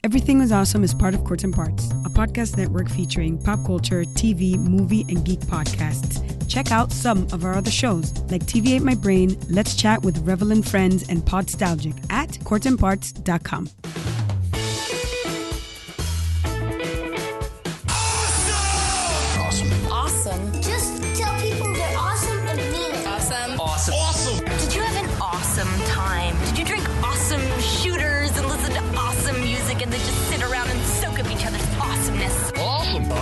Everything is Awesome is part of Courts and Parts, a podcast network featuring pop culture, TV, movie, and geek podcasts. Check out some of our other shows, like TV Ate My Brain, Let's Chat with Revelin Friends, and Podstalgic at courtsandparts.com. Awesome. Just tell people they're awesome and mean it. Awesome. Awesome. Did you have an awesome time? Did you drink awesome shooters and listen to awesome music and then just sit around and soak up each other's awesomeness? Awesome. That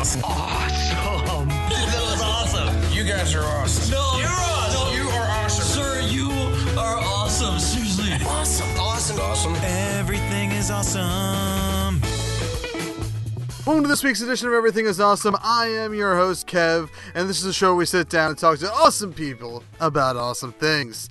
was awesome. You guys are awesome. No, you're awesome. You are awesome. Sir, you are awesome. Seriously. Awesome. Everything is awesome. Welcome to this week's edition of Everything is Awesome. I am your host, Kev, and this is a show where we sit down and talk to awesome people about awesome things.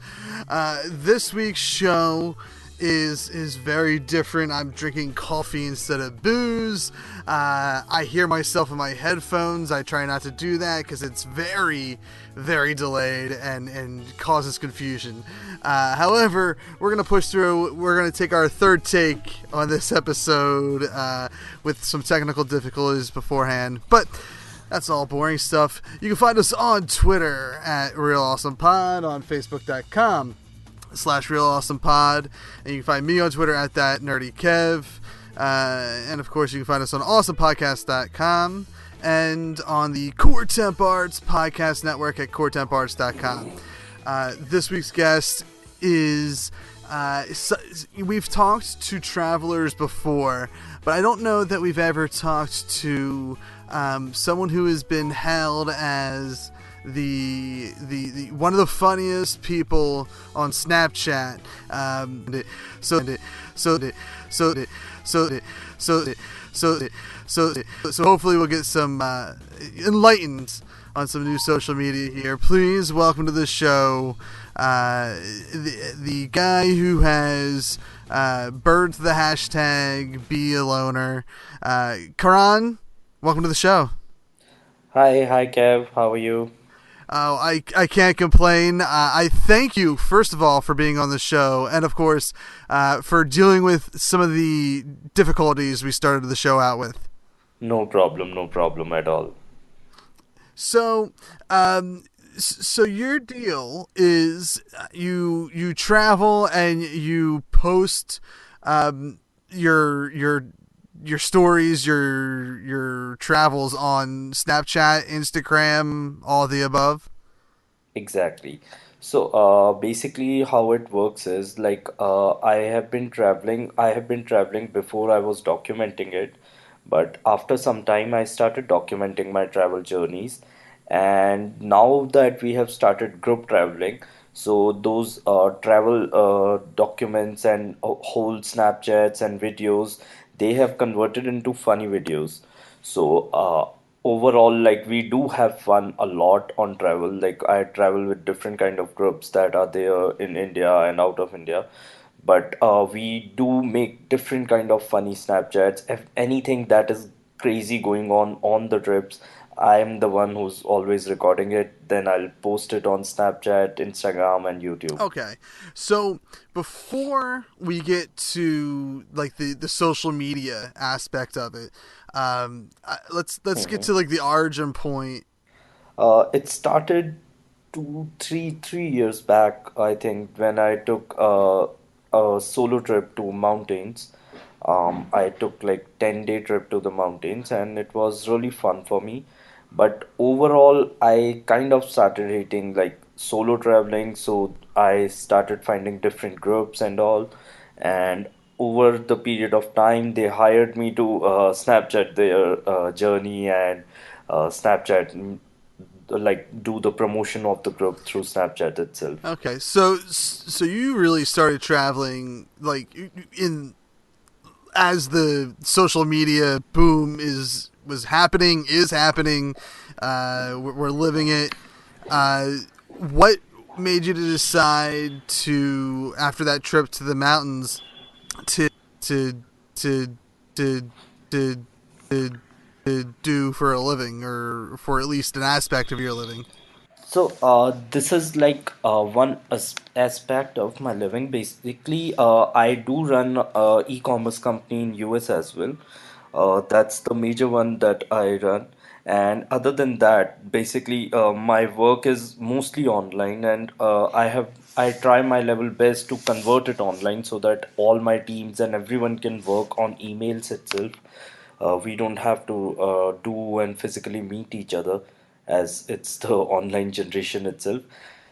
This week's show is very different. I'm drinking coffee instead of booze. I hear myself in my headphones. I try not to do that because it's very, very delayed and causes confusion. However, we're going to push through. We're going to take our third take on this episode with some technical difficulties beforehand. But that's all boring stuff. You can find us on Twitter at RealAwesomePod, on Facebook.com/RealAwesomePod, and you can find me on Twitter at ThatNerdyKev, and of course you can find us on AwesomePodcast.com and on the Core Temp Arts Podcast Network at CoreTempArts.com. This week's guest is we've talked to travelers before, but I don't know that we've ever talked to someone who has been hailed as the one of the funniest people on Snapchat. So hopefully we'll get some enlightened on some new social media here. Please welcome to the show the guy who has birthed the hashtag Be a Loner. Karan, welcome to the show. Hi Kev, how are you? Oh, I can't complain. I thank you, first of all, for being on the show, and of course, for dealing with some of the difficulties we started the show out with. No problem at all. So, so your deal is you travel and you post your stories, your travels on Snapchat, Instagram, all of the above? Exactly. So basically how it works is like I have been traveling before I was documenting it, but after some time I started documenting my travel journeys, and now that we have started group traveling, so those travel documents and whole Snapchats and videos, they have converted into funny videos. So overall, like, we do have fun a lot on travel. Like, I travel with different kind of groups that are there in India and out of India, but we do make different kind of funny Snapchats. If anything that is crazy going on the trips, I'm the one who's always recording it. Then I'll post it on Snapchat, Instagram, and YouTube. Okay, so before we get to like the social media aspect of it, let's get to like the origin point. It started 3 years back, I think, when I took a solo trip to mountains. I took like 10-day trip to the mountains, and it was really fun for me. But overall, I kind of started hating like solo traveling, so I started finding different groups and all. And over the period of time, they hired me to Snapchat their journey and Snapchat, like, do the promotion of the group through Snapchat itself. Okay, so you really started traveling like in as the social media boom is happening. We're living it. What made you to decide to, after that trip to the mountains, to do for a living, or for at least an aspect of your living? So, this is like one aspect of my living. Basically, I do run a e-commerce company in US as well. That's the major one that I run. And other than that, basically, my work is mostly online, and I try my level best to convert it online so that all my teams and everyone can work on emails itself. We don't have to do and physically meet each other as it's the online generation itself.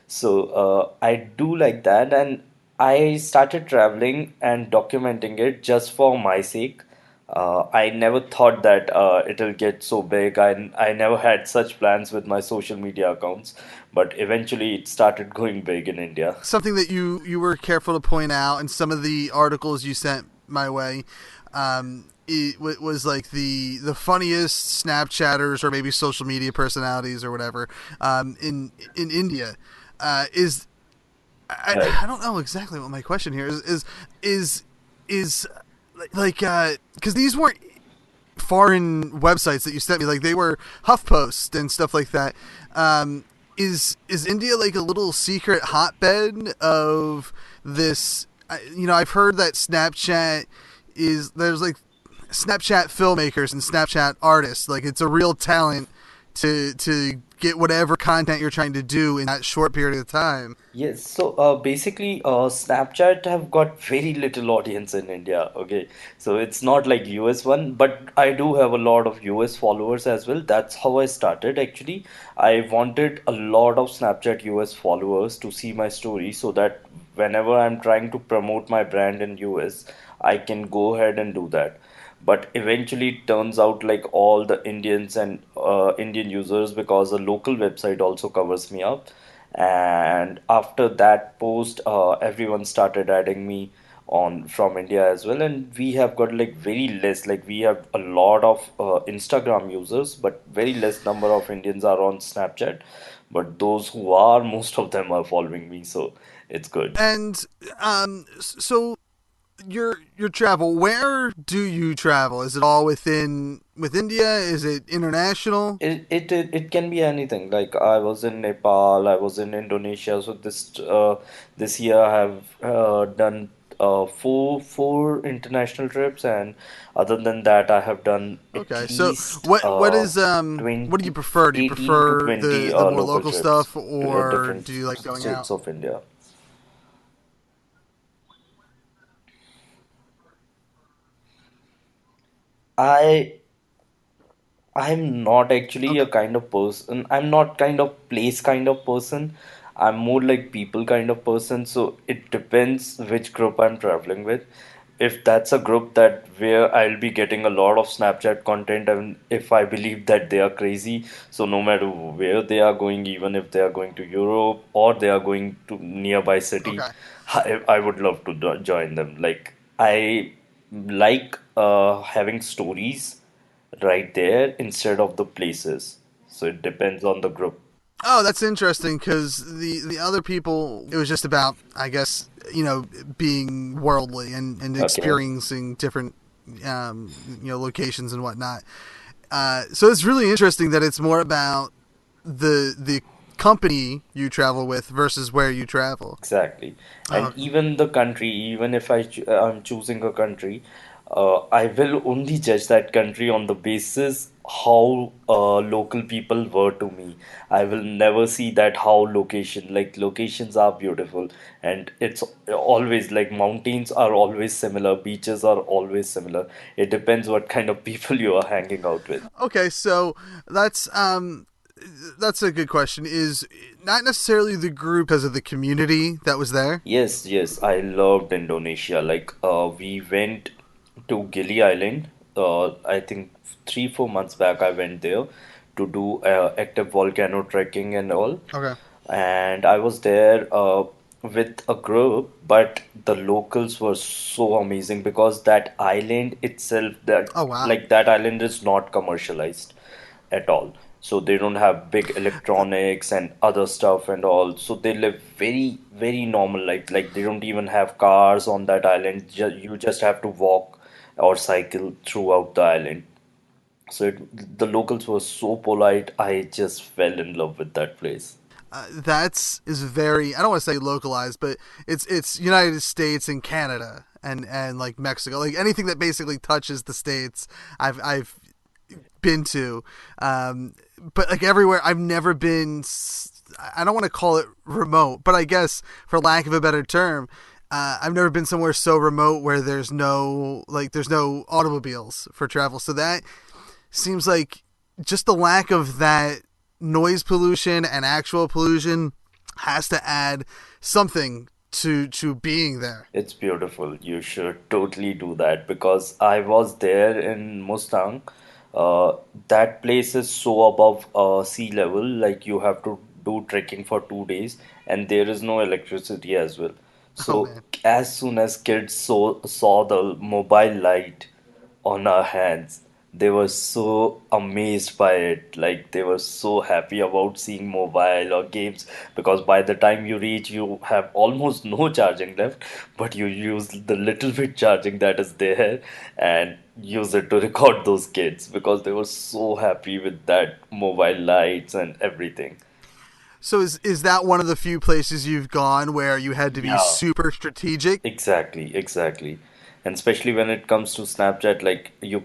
So I do like that, and I started traveling and documenting it just for my sake. I never thought that it'll get so big. I never had such plans with my social media accounts, but eventually it started going big in India. Something that you were careful to point out in some of the articles you sent my way, was like the funniest Snapchatters or maybe social media personalities or whatever, in India, is Right. I don't know exactly what my question here is like because these weren't foreign websites that you sent me, like they were HuffPost and stuff like that. Is India like a little secret hotbed of this? I've heard that Snapchat is there's like Snapchat filmmakers and Snapchat artists. Like it's a real talent to get whatever content you're trying to do in that short period of time. Yes, so basically, Snapchat have got very little audience in India. Okay, so it's not like US one, but I do have a lot of US followers as well. That's how I started actually. I wanted a lot of Snapchat US followers to see my story so that whenever I'm trying to promote my brand in US, I can go ahead and do that. But eventually it turns out like all the Indians and Indian users, because a local website also covers me up. And after that post, everyone started adding me on from India as well, and we have got like very less, like we have a lot of Instagram users, but very less number of Indians are on Snapchat. But those who are, most of them are following me, so it's good. And so your travel, where do you travel? Is it all with India? Is it international? It can be anything. Like I was in Nepal, I was in Indonesia. So this year I have done four international trips, and other than that, I have done at Okay, so least what do you 20 prefer? Do you 18 to prefer 20 the more local local trips stuff, to or do different you like going out? states of India. I I'm not actually Okay. a kind of person. I'm not kind of place kind of person. I'm more like people kind of person. So it depends which group I'm traveling with. If that's a group that where I'll be getting a lot of Snapchat content, and if I believe that they are crazy, so no matter where they are going, even if they are going to Europe or they are going to nearby city, Okay. I would love to join them. Like I like having stories right there instead of the places. So it depends on the group. Oh, that's interesting because the other people, it was just about, I guess, being worldly and Okay, experiencing different, locations and whatnot. So it's really interesting that it's more about the company you travel with versus where you travel. exactly. Oh, And even the country, even if I'm choosing a country, I will only judge that country on the basis how local people were to me. I will never see that how location, like locations are beautiful, and it's always like mountains are always similar, beaches are always similar. It depends what kind of people you are hanging out with. okay, so that's um that's a good question. Is not necessarily the group because of the community that was there. Yes, yes, I loved Indonesia. Like, we went to Gili Island. I think 3, 4 months back, I went there to do active volcano trekking and all. Okay. And I was there with a group, but the locals were so amazing because that island itself, Oh wow. that island is not commercialized at all. So they don't have big electronics and other stuff and all. So they live very, very normal life. Like they don't even have cars on that island. You just have to walk or cycle throughout the island. So the locals were so polite. I just fell in love with that place. That's is very, I don't want to say localized, but it's United States and Canada and like Mexico, like anything that basically touches the states. I've been to, but like everywhere I've never been. I don't want to call it remote, but I guess for lack of a better term, I've never been somewhere so remote where there's no automobiles for travel. So that seems like just the lack of that noise pollution and actual pollution has to add something to being there. It's beautiful. You should totally do that because I was there in Mustang. Uh, that place is so above sea level, like you have to do trekking for 2 days, and there is no electricity as well. Oh So man. as soon as kids saw the mobile light on our hands. They were so amazed by it. Like they were so happy about seeing mobile or games because by the time you reach, you have almost no charging left, but you use the little bit charging that is there and use it to record those kids because they were so happy with that mobile lights and everything. So is that one of the few places you've gone where you had to be Yeah. super strategic? Exactly, exactly. And especially when it comes to Snapchat, like you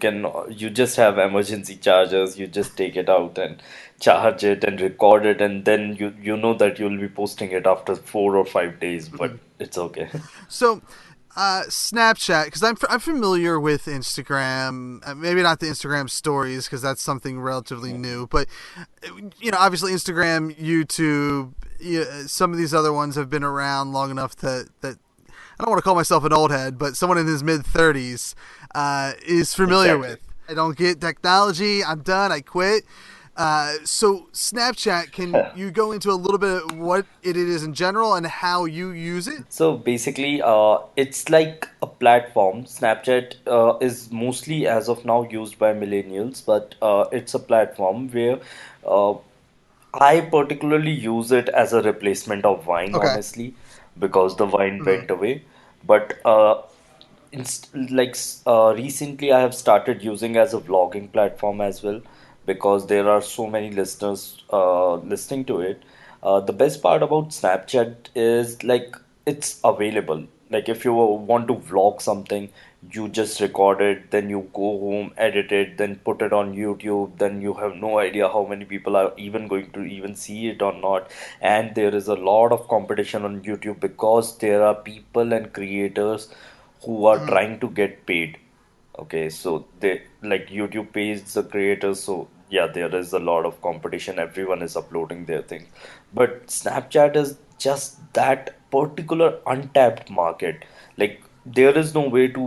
just have emergency chargers, you just take it out and charge it and record it, and then you know that you'll be posting it after 4 or 5 days, but it's okay. So, Snapchat, because I'm familiar with Instagram. Maybe not the Instagram stories, because that's something relatively new. But obviously Instagram, YouTube, some of these other ones have been around long enough that I don't want to call myself an old head, but someone in his mid 30s is familiar Exactly. with. I don't get technology. I'm done. I quit. So Snapchat, can you go into a little bit of what it is in general and how you use it? So basically, it's like a platform. Snapchat is mostly as of now used by millennials, but it's a platform where uh, I particularly use it as a replacement of Vine, Okay. honestly, because the Vine Mhm. went away. But recently, I have started using as a vlogging platform as well because there are so many listeners listening to it. The best part about Snapchat is like it's available. Like if you want to vlog something, you just record it, then you go home, edit it, then put it on YouTube. Then you have no idea how many people are even going to even see it or not. And there is a lot of competition on YouTube because there are people and creators who are Mhm. trying to get paid. Okay, so they like YouTube pays the creators, so yeah, there is a lot of competition. Everyone is uploading their things. But Snapchat is just that particular untapped market. Like there is no way to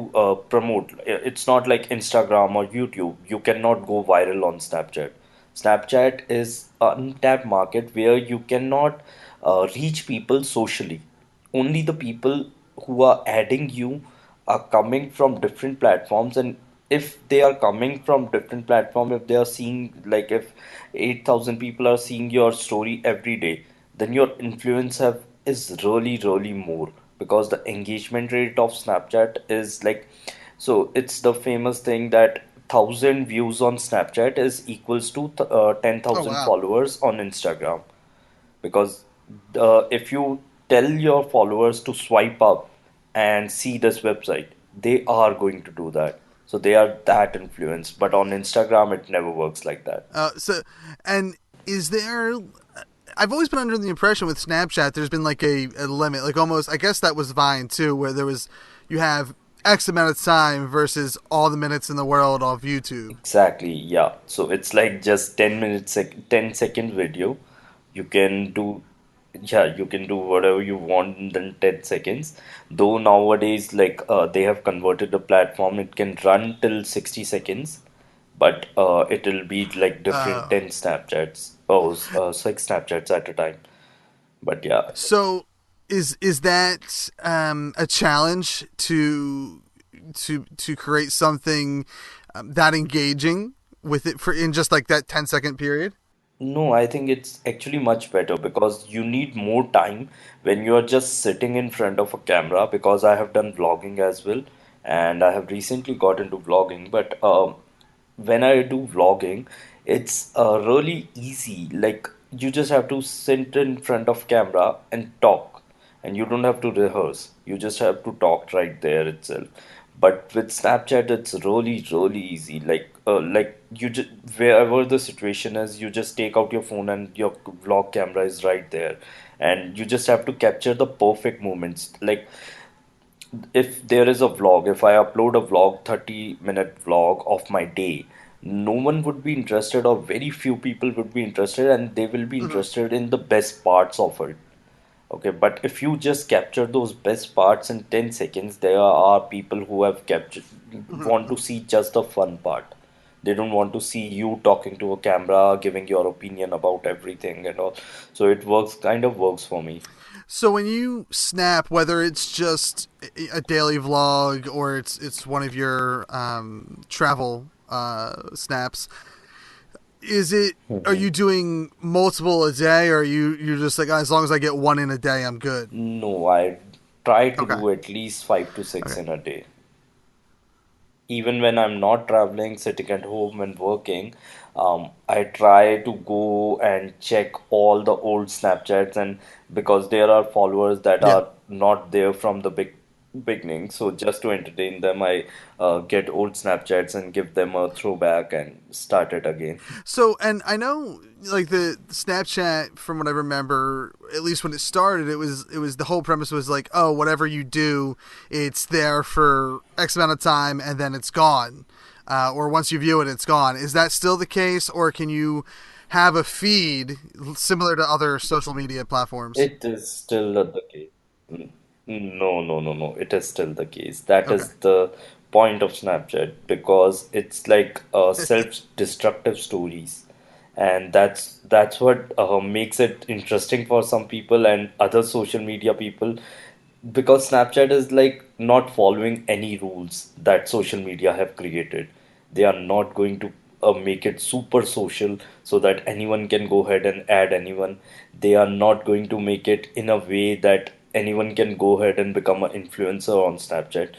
promote. It's not like Instagram or YouTube. You cannot go viral on Snapchat. Snapchat is an untapped market where you cannot reach people socially. Only the people who are adding you are coming from different platforms, and if they are coming from different platform, if they are seeing like if 8,000 people are seeing your story every day, then your influence have is really more because the engagement rate of Snapchat is like, so it's the famous thing that 1,000 views on Snapchat is equals to Oh 10,000 wow. followers on Instagram because if you tell your followers to swipe up and see this website, they are going to do that. So they are that influenced. But on Instagram, it never works like that. So, and is there? I've always been under the impression with Snapchat, there's been like a limit, like almost. I guess that was Vine too, where there was you have X amount of time versus all the minutes in the world off YouTube. Exactly, yeah. So it's like just 10 minutes, 10-second video. You can do, yeah, you can do whatever you want in the 10 seconds. Though nowadays, like they have converted the platform, it can run till 60 seconds, but it'll be like different Uh, 10 Snapchats, oh, six Snapchats at a time. But yeah, so, is that a challenge to create something that engaging with it for in just like that 10-second period? no, I think it's actually much better because you need more time when you are just sitting in front of a camera. Because I have done vlogging as well, and I have recently got into vlogging. But when I do vlogging, it's really easy. Like you just have to sit in front of camera and talk, and you don't have to rehearse. You just have to talk right there itself. But with Snapchat, it's really easy. Like you just, wherever the situation is, you just take out your phone and your vlog camera is right there, and you just have to capture the perfect moments. Like if there is a vlog, if I upload a vlog, 30-minute vlog of my day, no one would be interested, or very few people would be interested, and they will be Mhm. interested in the best parts of it. Okay, but if you just capture those best parts in 10 seconds, there are people who have captured, want to see just the fun part. They don't want to see you talking to a camera, giving your opinion about everything and all. So it kind of works for me. So when you snap, whether it's just a daily vlog or it's one of your travel snaps, is it? Are Mhm. you doing multiple a day, or you're just like, as long as I get one in a day, I'm good? No, I try to Okay. do at least 5 to 6 Okay. in a day. Even when I'm not traveling, sitting at home and working, I try to go and check all the old Snapchats, and because there are followers that Yeah. are not there from the beginning, so just to entertain them, I get old Snapchats and give them a throwback and start it again. So, and I know, like the Snapchat, from what I remember, at least when it started, it was the whole premise was like, oh, whatever you do, it's there for X amount of time, and then it's gone, or once you view it, it's gone. Is that still the case, or can you have a feed similar to other social media platforms? It is still the case. N- No, no, no, no. It is still the case. That Okay. is the point of Snapchat, because it's like self-destructive stories, and that's what makes it interesting for some people and other social media people, because Snapchat is like not following any rules that social media have created. They are not going to make it super social so that anyone can go ahead and add anyone. They are not going to make it in a way that anyone can go ahead and become an influencer on Snapchat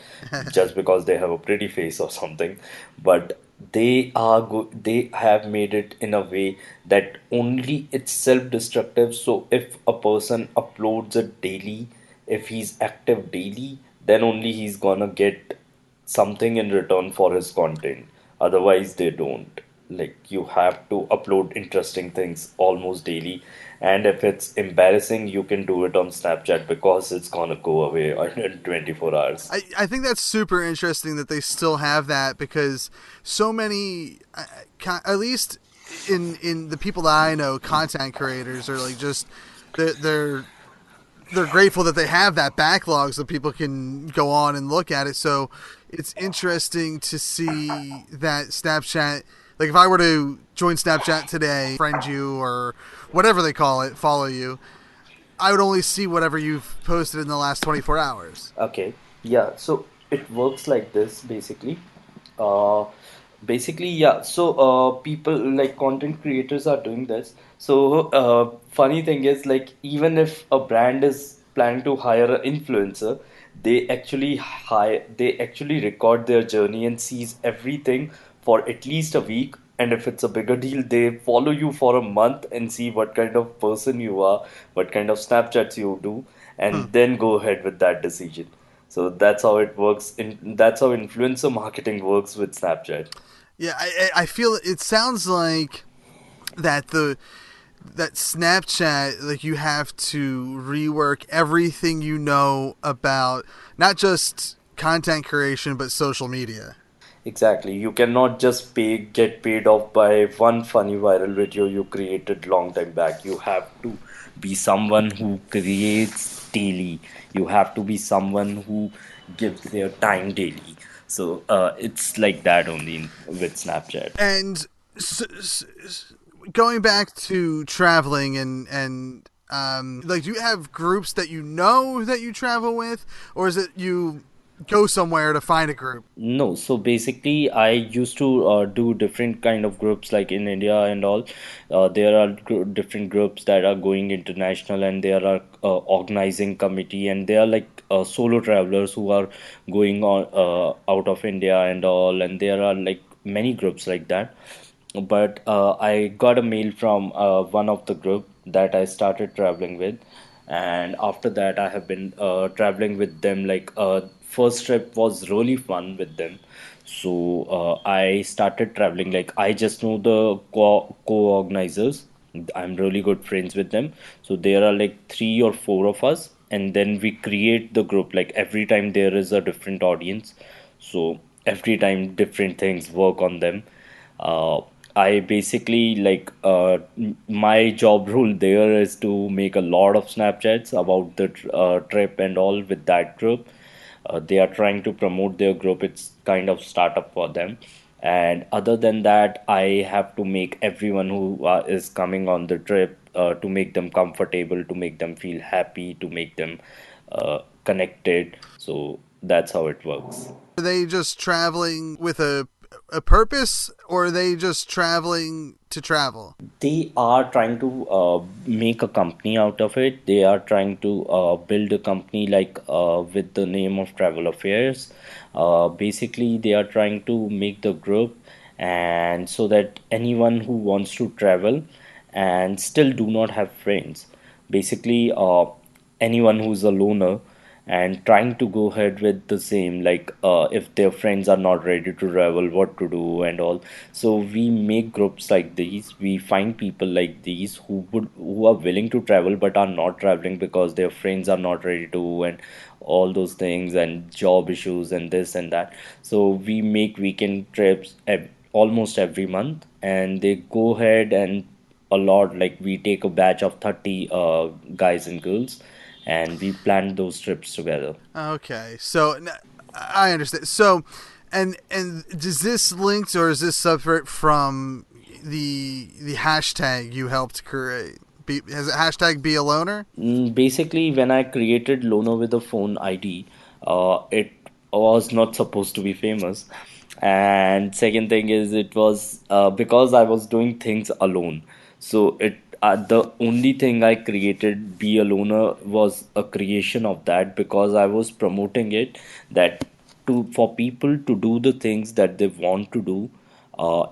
just because they have a pretty face or something. But they have made it in a way that only it's self-destructive. So if a person uploads it daily, if he's active daily, then only he's gonna get something in return for his content. Otherwise, they don't. Like, you have to upload interesting things almost daily. And if it's embarrassing, you can do it on Snapchat because it's gonna go away in 24 hours. I think that's super interesting that they still have that because so many, at least in the people that I know, content creators are like just they're they're, they're grateful that they have that backlog so people can go on and look at it. So it's interesting to see that Snapchat. Like if I were to join Snapchat today, friend you or whatever they call it, follow you, I would only see whatever you've posted in the last 24 hours. Okay, yeah, so it works like this basically. Uh, Basically, yeah, so people like content creators are doing this. So, funny thing is, like, even if a brand is planning to hire an influencer, they actually record their journey and sees everything for at least a week. And if it's a bigger deal, they follow you for a month and see what kind of person you are, what kind of Snapchats you do, Hmm. and then go ahead with that decision. So that's how it works. That's how influencer marketing works with Snapchat. Yeah, I feel it sounds like that that Snapchat, like you have to rework everything you know about not just content creation but social media. Exactly. You cannot just get paid off by one funny viral video you created long time back. You have to be someone who creates daily. You have to be someone who gives their time daily. So it's like that only with Snapchat. And s- s- going back to traveling and like, do you have groups that you know that you travel with, or is it you go somewhere to find a group? No, so basically, I used to do different kind of groups like in India and all. There are different groups that are going international, and there are organizing committee, and they are like solo travelers who are going on out of India and all, and there are like many groups like that. but I got a mail from one of the group that I started traveling with, and after that I have been traveling with them. Like first trip was really fun with them, so I started traveling. Like I just know the co-organizers. I'm really good friends with them. So there are like three or four of us, and then we create the group. Like every time there is a different audience, so every time different things work on them. uh, I basically like my job role there is to make a lot of Snapchats about the trip and all with that group. They are trying to promote their group. It's kind of startup for them. And other than that, I have to make everyone who is coming on the trip to make them comfortable, to make them feel happy, to make them connected. So that's how it works. Are they just traveling with a purpose, or are they just traveling to travel? They are trying to make a company out of it. They are trying to build a company like with the name of Travel Affairs. Basically, they are trying to make the group, and so that anyone who wants to travel and still do not have friends, basically anyone who's a loner and trying to go ahead with the same, like if their friends are not ready to travel, what to do and all. So we make groups like these. We find people like these who are willing to travel but are not traveling because their friends are not ready to, and all those things, and job issues and this and that. So we make weekend trips almost every month, and they go ahead and a lot, like we take a batch of 30 guys and girls, and we planned those trips together. Okay, so I understand. So, and is this linked, or is this separate from the hashtag you helped create? Has it hashtag be a loner? Basically, when I created Lono with a phone ID, it was not supposed to be famous. And second thing is, it was because I was doing things alone. So the only thing I created, Be a Loner, was a creation of that because I was promoting it, that to for people to do the things that they want to do,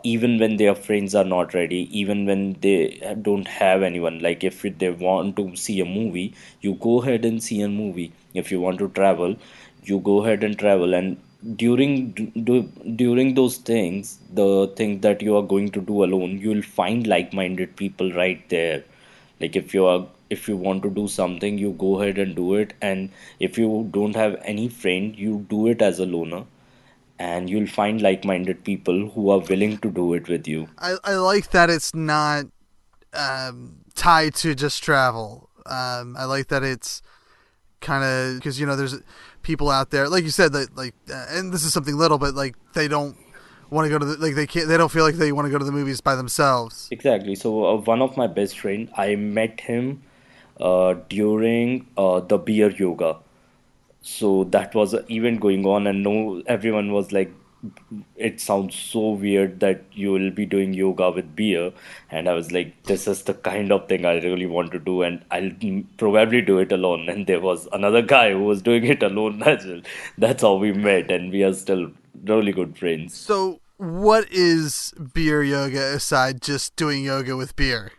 even when their friends are not ready, even when they don't have anyone. Like if they want to see a movie, you go ahead and see a movie. If you want to travel, you go ahead and travel. And during those things, the thing that you are going to do alone, you will find like-minded people right there. Like if you want to do something, you go ahead and do it. And if you don't have any friend, you do it as a loner, and you'll find like-minded people who are willing to do it with you. I like that it's not tied to just travel. I like that it's kind of, because there's people out there, like you said, that like and this is something little, but like they don't want to go to they don't feel like they want to go to the movies by themselves. Exactly. So one of my best friend, I met him during the beer yoga. So that was an event going on, and no, everyone was like, it sounds so weird that you will be doing yoga with beer. And I was like, this is the kind of thing I really want to do, and I'll probably do it alone. And there was another guy who was doing it alone as well. That's how we met, and we are still really good friends. So what is beer yoga aside just doing yoga with beer?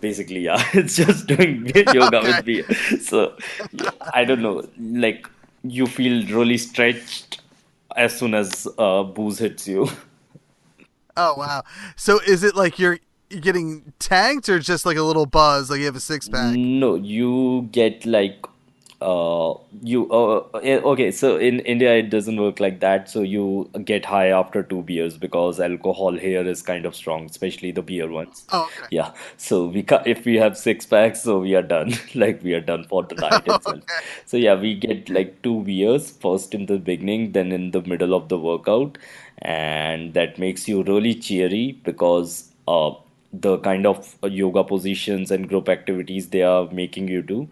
Basically, yeah, it's just doing yoga Okay. with beer. So yeah, I don't know, like you feel really stretched as soon as booze hits you. Oh wow. So is it like you're getting tanked, or just like a little buzz, like you have a six pack? No, you get like you okay, so in India it doesn't work like that. So you get high after two beers because alcohol here is kind of strong, especially the beer ones. Oh, okay. Yeah, so if we have six packs, so we are done. Like we are done for the night itself. Okay. So yeah, we get like two beers first in the beginning, then in the middle of the workout, and that makes you really cheery because the kind of yoga positions and group activities they are making you do,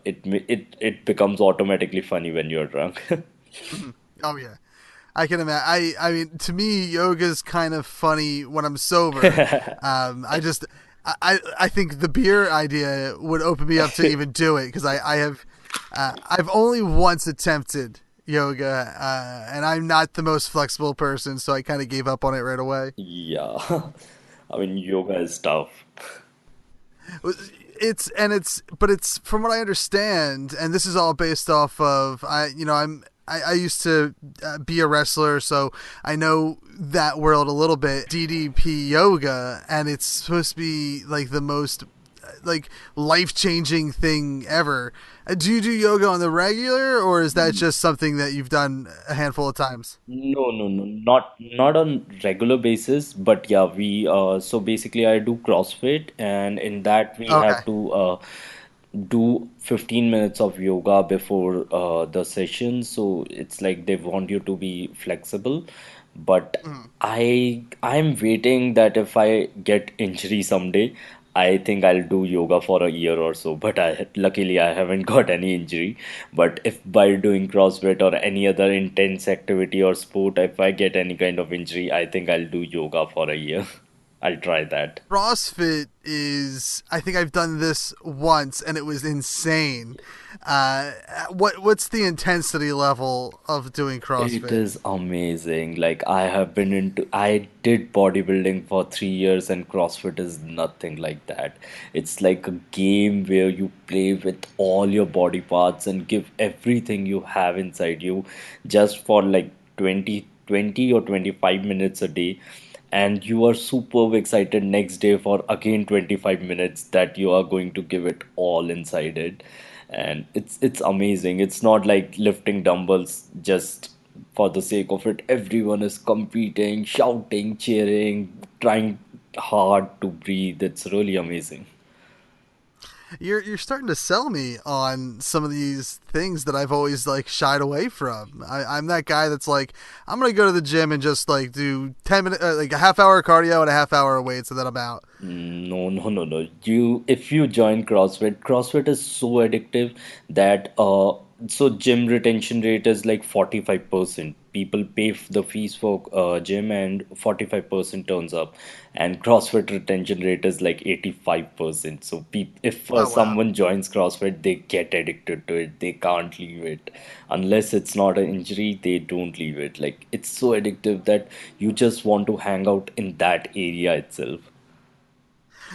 it becomes automatically funny when you're drunk. Oh yeah. I can imagine. I mean, to me, yoga's kind of funny when I'm sober. I think the beer idea would open me up to even do it, because I have I've only once attempted yoga, and I'm not the most flexible person, so I kind of gave up on it right away. Yeah. I mean, yoga is tough. But it's from what I understand, and this is all based off of I used to be a wrestler, so I know that world a little bit. DDP yoga, and it's supposed to be like the most like life changing thing ever. Do you do yoga on the regular, or is that just something that you've done a handful of times? No, no, no, not on regular basis, but yeah, we so basically I do CrossFit, and in that we Okay. have to do 15 minutes of yoga before the session. So it's like they want you to be flexible, but Mm. I'm waiting that if I get injury someday, I think I'll do yoga for a year or so, but I luckily I haven't got any injury. But if by doing CrossFit or any other intense activity or sport, if I get any kind of injury, I think I'll do yoga for a year. I'll try that. CrossFit is, I think I've done this once and it was insane. What's the intensity level of doing It CrossFit? is amazing. Like I did bodybuilding for 3 years, and CrossFit is nothing like that. It's like a game where you play with all your body parts and give everything you have inside you just for like 20 or 25 minutes a day. And you are super excited next day for again 25 minutes that you are going to give it all inside it. And it's amazing. It's not like lifting dumbbells just for the sake of it. Everyone is competing, shouting, cheering, trying hard to breathe. It's really amazing. You're starting to sell me on some of these things that I've always like shied away from. I'm that guy that's like, I'm gonna go to the gym and just like do 10 minutes, like a half hour cardio and a half hour of weights, and then I'm out. No, no, no, no. If you join CrossFit is so addictive that so gym retention rate is like 45%. People pay the fees for gym and 45% turns up, and CrossFit retention rate is like 85%. So if Oh wow. someone joins CrossFit, they get addicted to it. They can't leave it unless it's not an injury. They don't leave it. Like it's so addictive that you just want to hang out in that area itself.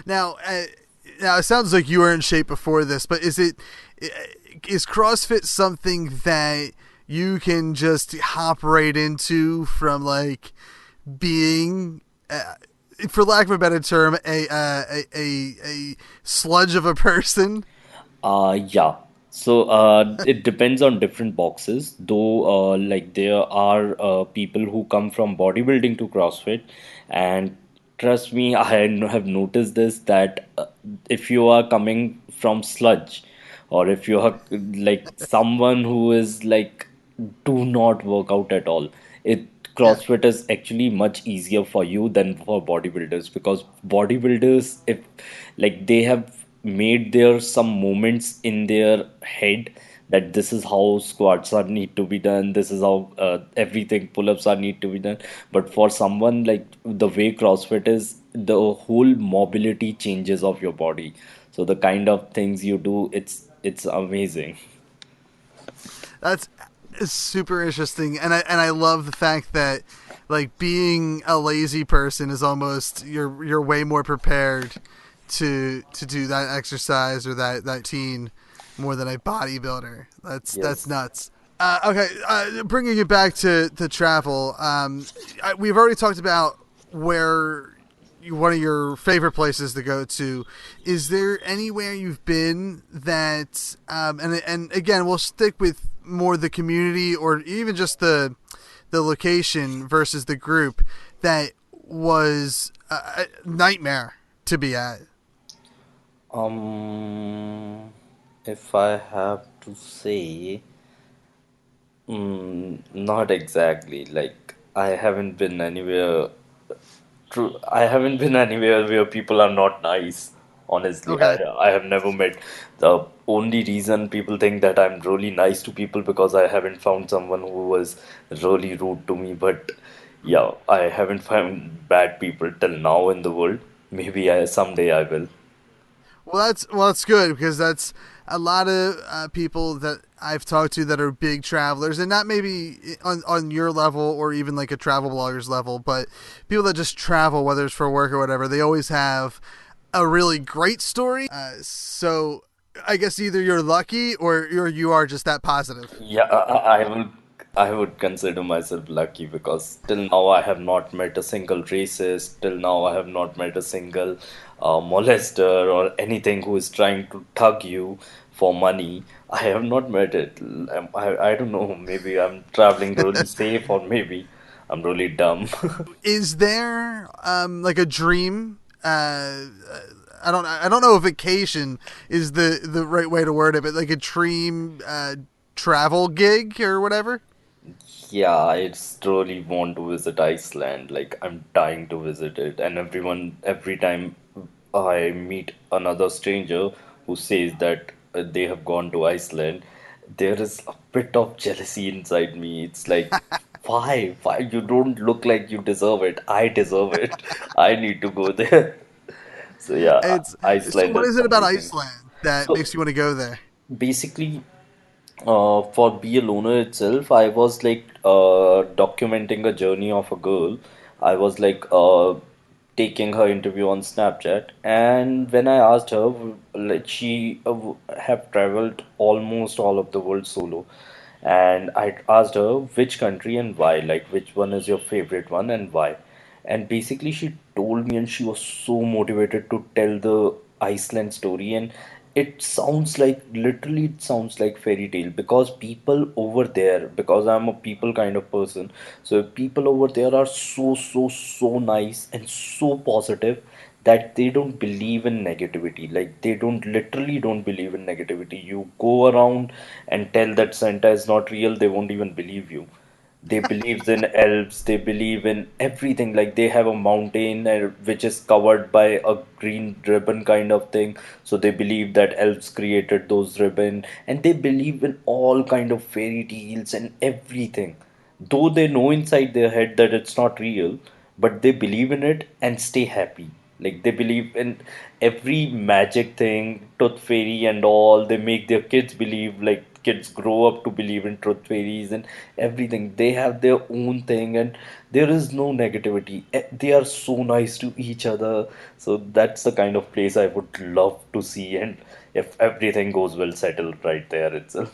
Now, now it sounds like you were in shape before this, but is CrossFit something that you can just hop right into from like being, for lack of a better term, a sludge of a person? Yeah. So it depends on different boxes. Though, like there are people who come from bodybuilding to CrossFit, and trust me, have noticed this that if you are coming from sludge, or if you are like someone who is like do not work out at all, it Yeah. CrossFit is actually much easier for you than for bodybuilders, because bodybuilders, if like they have made there some moments in their head that this is how squats are need to be done, this is how everything pull-ups are need to be done. But for someone like the way CrossFit is, the whole mobility changes of your body. So the kind of things you do, it's amazing. That's super interesting, and I love the fact that like being a lazy person is almost you're way more prepared to do that exercise or that teen more than a bodybuilder. That's Yes. nuts. Okay, bringing it back to travel. We've already talked about where one of your favorite places to go to. Is there anywhere you've been that, and again, we'll stick with more the community or even just the location versus the group that was a nightmare to be at? If I have to say, not exactly. Like I haven't been anywhere. True, I haven't been anywhere where people are not nice. Honestly, Okay. I have never met. The only reason people think that I'm really nice to people because I haven't found someone who was really rude to me. But yeah, I haven't found bad people till now in the world. Maybe someday I will. Well, that's good because that's a lot of people that I've talked to that are big travelers, and not maybe on your level or even like a travel blogger's level, but people that just travel, whether it's for work or whatever, they always have a really great story. So I guess either you're lucky or you are just that positive. Yeah, I would consider myself lucky because till now I have not met a single racist. Till now I have not met a single molester or anything who is trying to tug you for money. I have not met it. I don't know. Maybe I'm traveling really safe, or maybe I'm really dumb. Is there like a dream? I don't know if vacation is the right way to word it, but like a dream travel gig or whatever. Yeah, I just really want to visit Iceland. Like, I'm dying to visit it. And every time I meet another stranger who says that they have gone to Iceland, there is a bit of jealousy inside me. It's like, why? Why? You don't look like you deserve it. I deserve it. I need to go there. So, yeah, It's so. Iceland What is is it about amazing. Iceland that So, makes you want to go there? basically, for Be a Loner itself, I was like documenting a journey of a girl. I was like taking her interview on Snapchat, and when I asked her, like she have traveled almost all of the world solo, and I asked her which country and why, like which one is your favorite one and why. And basically, she told me, and she was so motivated to tell the Iceland story. And it sounds like, literally, it sounds like fairy tale because people over there, because I'm a people kind of person, so people over there are so nice and so positive that they don't believe in negativity. Like, they don't, literally don't believe in negativity. You go around and tell that Santa is not real, they won't even believe you. They believe in elves, they believe in everything. Like, they have a mountain which is covered by a green ribbon kind of thing, so they believe that elves created those ribbon, and they believe in all kind of fairy tales and everything, though they know inside their head that it's not real, but they believe in it and stay happy. Like, they believe in every magic thing, tooth fairy and all. They make their kids believe, like kids grow up to believe in truth fairies and everything. They have their own thing, and there is no negativity. They are so nice to each other. So that's the kind of place I would love to see, and if everything goes well, settled right there itself.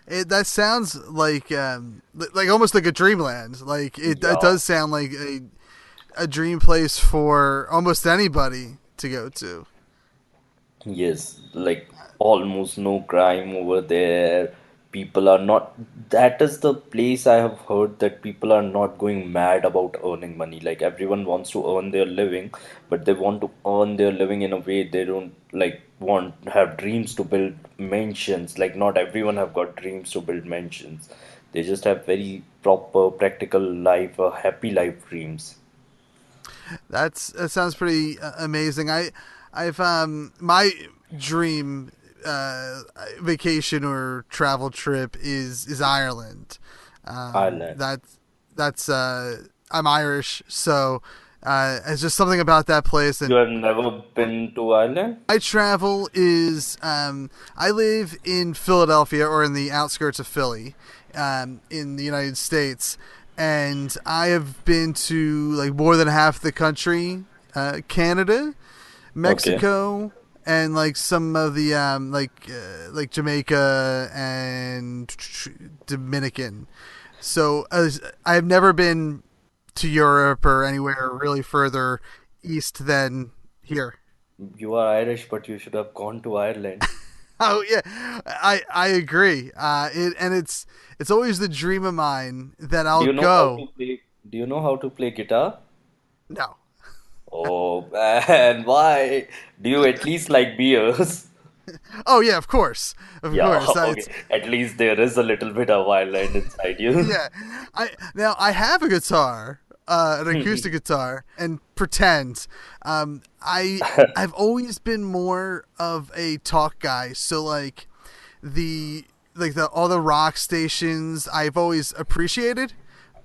That sounds like almost like a dreamland. Like it Yeah. does sound like a dream place for almost anybody to go to. Yes, like almost no crime over there. People are not, that is the place I have heard that people are not going mad about earning money. Like, everyone wants to earn their living, but they want to earn their living in a way they don't like want have dreams to build mansions. Like, not everyone have got dreams to build mansions. They just have very proper practical life, happy life dreams. That sounds pretty amazing. I've my dream vacation or travel trip is Ireland. Ireland. That's I'm Irish, so it's just something about that place. You And have never been to Ireland? my travel is I live in Philadelphia or in the outskirts of Philly, in the United States, and I have been to like more than half the country, Canada, Okay. Mexico, and like some of the like Jamaica and Dominican. So I have never been to Europe or anywhere really further east than here. You are Irish, but you should have gone to Ireland. Oh yeah, I agree. It's always the dream of mine that Do I'll you know how to go. play? Do you know how to play guitar? No. Oh man, why? Do you at least like beers? Oh yeah, of Yeah, course. okay. At least there is a little bit of Ireland inside you. Yeah. I have a guitar, an acoustic guitar, and pretend. I've always been more of a talk guy, so the the all the rock stations I've always appreciated,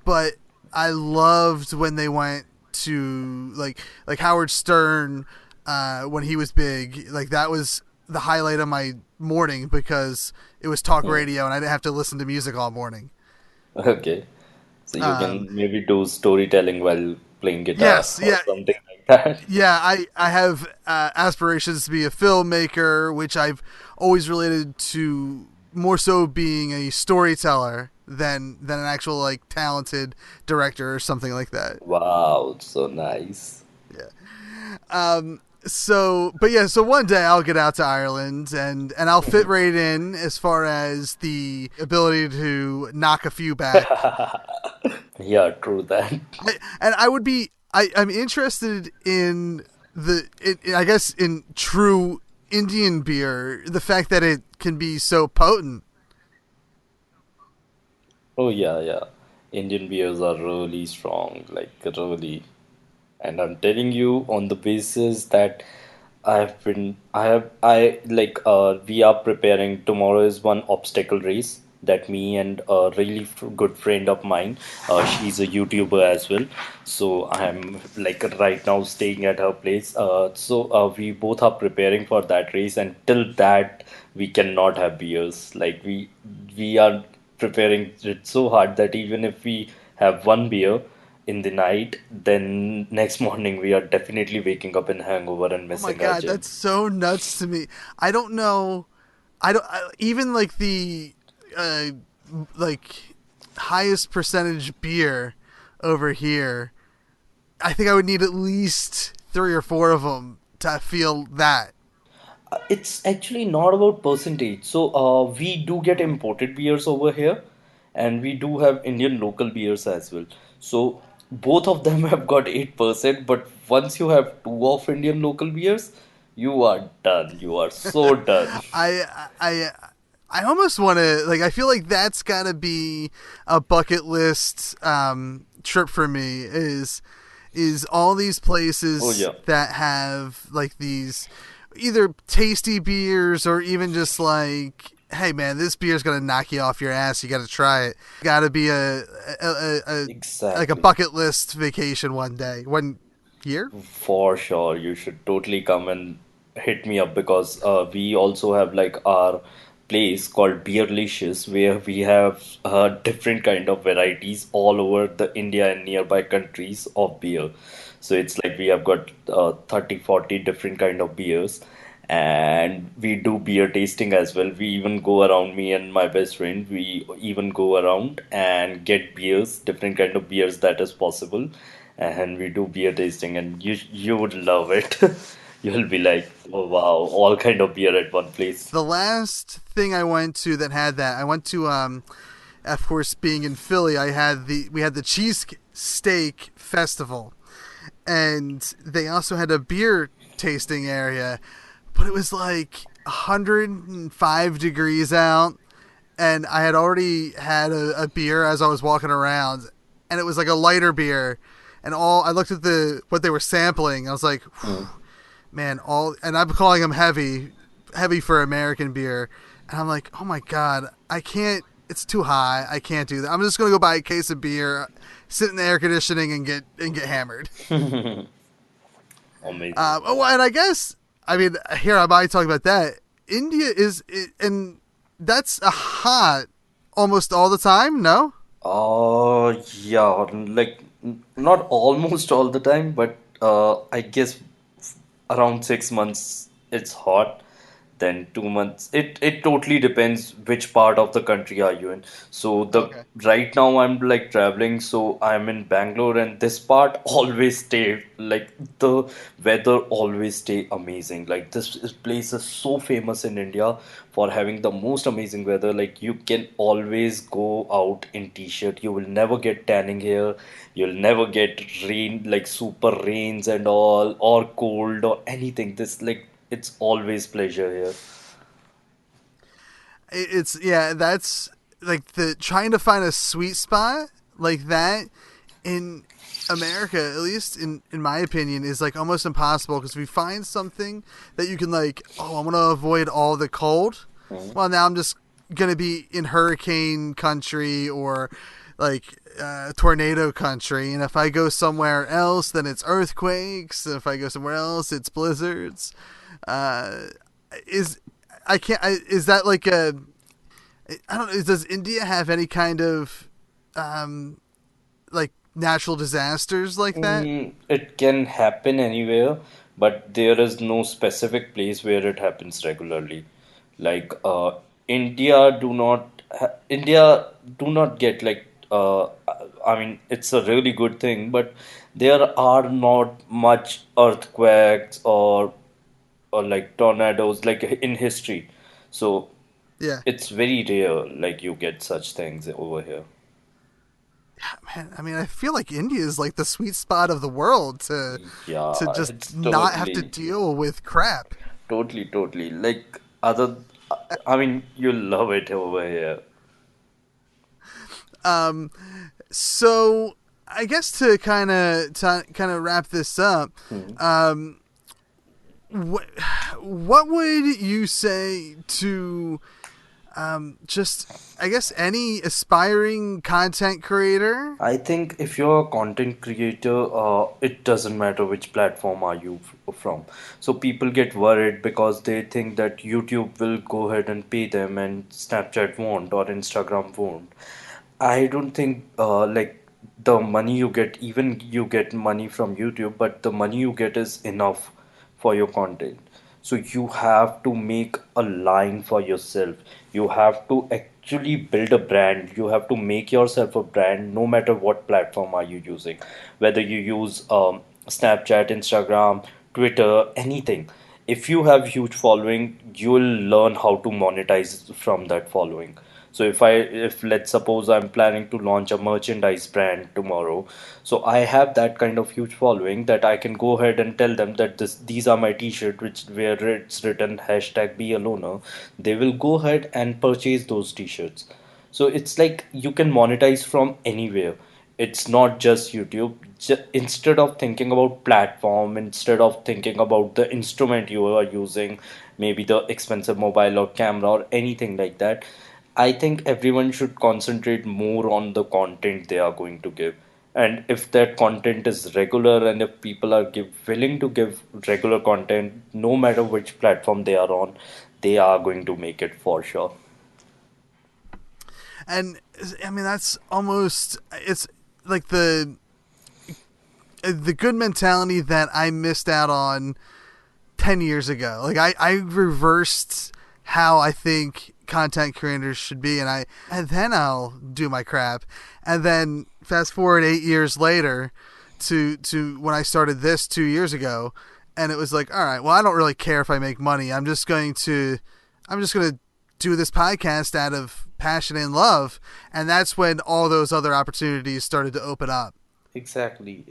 but I loved when they went to like Howard Stern when he was big. Like that was the highlight of my morning because it was talk radio and I didn't have to listen to music all morning. Okay. So you Um, can maybe do storytelling while playing guitar yes, or yeah, something like that. yeah. I have aspirations to be a filmmaker, which I've always related to more so being a storyteller than an actual like talented director or something like that. Wow, so nice. So, but yeah, so one day I'll get out to Ireland and I'll fit right in as far as the ability to knock a few back. Yeah, true that. And I would be, I'm interested in I guess in true Indian beer, the fact that it can be so potent. Oh yeah, yeah. Indian beers are really strong, like really. And I'm telling you on the basis that we are preparing. Tomorrow is one obstacle race that me and a really good friend of mine, she's a YouTuber as well. So I'm like right now staying at her place. We both are preparing for that race, and till that we cannot have beers. Like we are preparing it so hard that even if we have one beer in the night, then next morning we are definitely waking up in hangover and Oh my missing our God, gym. that's so nuts to me. I don't know. Even like the uh, like highest percentage beer over here. I think I would need at least 3 or 4 of them to feel that. It's actually not about percentage. So we do get imported beers over here, and we do have Indian local beers as well. So both of them have got 8%, but once you have two of Indian local beers, you are done. You are so done. I I almost want to like. I feel like that's got to be a bucket list trip for me. Is all these Oh places yeah. that have like these either tasty beers or even just like, hey man, this beer's gonna knock you off your ass. You got to try it. Got to be a like a Exactly. bucket list vacation one day, one year. For sure, you should totally come and hit me up because we also have like our place called Beerlicious where we have different kind of varieties all over the India and nearby countries of beer. So it's like we have got 30, 40 different kind of beers, and we do beer tasting as well. We even go around, me and my best friend, we even go around and get beers, different kind of beers that is possible, and we do beer tasting, and you would love it. You'll be like, oh wow, all kind of beer at one place. The last thing I went to that had that, I went to of course being in Philly, we had the cheese steak festival, and they also had a beer tasting area, but it was like 105 degrees out, and I had already had a beer as I was walking around, and it was like a lighter beer, and all I looked at the what they were sampling, I was like, man, all, and I'm calling them heavy for American beer, and I'm like, oh my God, I can't. It's too high. I can't do that. I'm just gonna go buy a case of beer, sit in the air conditioning, and get hammered. Amazing. And I guess I mean here I might talk about that. India and that's a hot almost all the time. No, Oh, yeah, like not almost all the time, but I guess around 6 months it's hot. Then 2 months. It totally depends which part of the country are you in. So the okay. right now I'm like traveling, so I'm in Bangalore, and this part always stay like the weather always stay amazing. Like place is so famous in India for having the most amazing weather. Like you can always go out in t-shirt. You will never get tanning here. You'll never get rain, like super rains and all, or cold or anything. This like it's always pleasure here. It's yeah. That's like the trying to find a sweet spot like that in America, at least in my opinion, is like almost impossible because we find something that you can like. Oh, I want to avoid all the cold. Well, now I'm just gonna be in hurricane country or like tornado country, and if I go somewhere else, then it's earthquakes. If I go somewhere else, it's blizzards. Uh, is I can't. Is that like a? I don't know. Does India have any kind of like natural disasters like that? It can happen anywhere, but there is no specific place where it happens regularly. Like India, India do not get like. I mean, it's a really good thing, but there are not much earthquakes or like tornadoes like in history. So Yeah, it's very rare, like you get such things over here. man. I mean, I feel like India is like the sweet spot of the world Yeah, to just it's not have to totally, deal with crap. totally. Like other, I mean, you love it over here. So I guess to kind of wrap this up, Hmm. what what would you say to just I guess any aspiring content creator? I think if you're a content creator, it doesn't matter which platform are you from. So people get worried because they think that YouTube will go ahead and pay them and Snapchat won't or Instagram won't. I don't think like the money you get, even you get money from YouTube, but the money you get is enough for your content. So you have to make a line for yourself. You have to actually build a brand. You have to make yourself a brand no matter what platform are you using. Whether you use Snapchat, Instagram, Twitter, anything. If you have huge following, you will learn how to monetize from that following. So if let's suppose I'm planning to launch a merchandise brand tomorrow, so I have that kind of huge following that I can go ahead and tell them that these are my t-shirt which where it's written hashtag be a loner. They will go ahead and purchase those t-shirts. So it's like you can monetize from anywhere. It's not just YouTube. Instead of thinking about platform, instead of thinking about the instrument you are using, maybe the expensive mobile or camera or anything like that, I think everyone should concentrate more on the content they are going to give. And if that content is regular and if people are willing to give regular content, no matter which platform they are on, they are going to make it for sure. And I mean that's almost it's like the good mentality that I missed out on 10 years ago. Like I reversed how I think content creators should be and then I'll do my crap. And then fast forward 8 years later to when I started this 2 years ago, and it was like, all right, well, I don't really care if I make money. I'm just going to do this podcast out of passion and love, and that's when all those other opportunities started to open up. Exactly.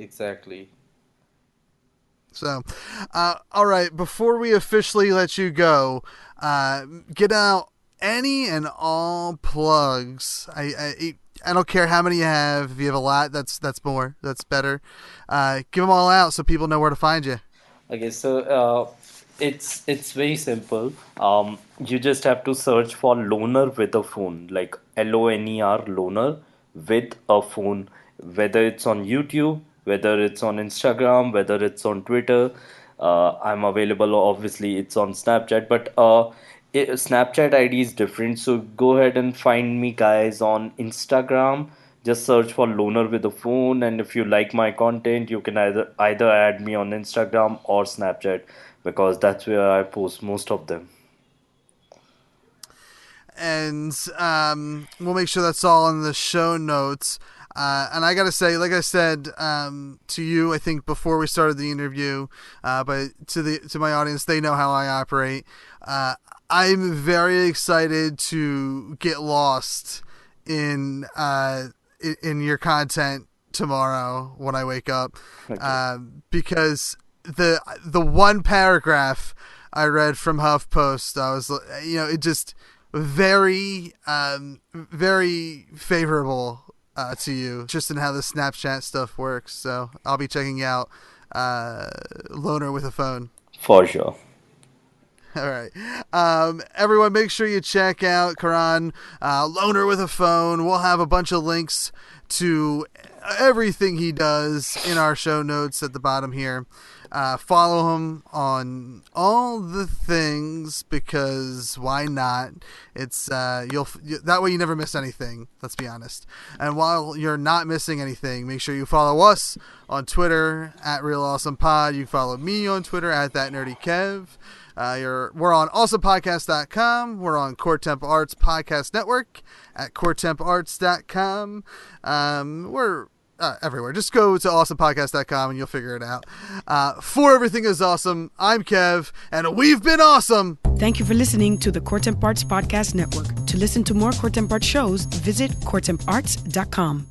So, all right, before we officially let you go, get out any and all plugs. I don't care how many you have. If you have a lot, that's more. That's better. Give them all out so people know where to find you. Okay, so it's very simple. You just have to search for loner with a phone, like LONER loner with a phone, whether it's on YouTube, whether it's on Instagram, whether it's on Twitter. I'm available. Obviously, it's on Snapchat, but Snapchat ID is different. So go ahead and find me, guys, on Instagram. Just search for loner with a phone, and if you like my content, you can either add me on Instagram or Snapchat because that's where I post most of them. And we'll make sure that's all in the show notes. And I gotta say, like I said to you, I think before we started the interview, but to my audience, they know how I operate. I'm very excited to get lost in in your content tomorrow when I wake up, Okay. because the one paragraph I read from HuffPost, I was it just very very favorable to you just in how the Snapchat stuff works. So I'll be checking out Loner with a Phone. For sure. All right. Everyone, make sure you check out Karan, Loner with a Phone. We'll have a bunch of links to everything he does in our show notes at the bottom here. Follow him on all the things, because why not? It's that way you never miss anything. Let's be honest. And while you're not missing anything, make sure you follow us on Twitter at RealAwesomePod. You can follow me on Twitter at ThatNerdyKev. We're on awesomepodcast.com. We're on Core Temp Arts Podcast Network at coretemparts.com. We're everywhere. Just go to awesomepodcast.com and you'll figure it out. For Everything is Awesome, I'm Kev, and we've been awesome. Thank you for listening to the Core Temp Arts Podcast Network. To listen to more Core Temp Arts shows, visit coretemparts.com.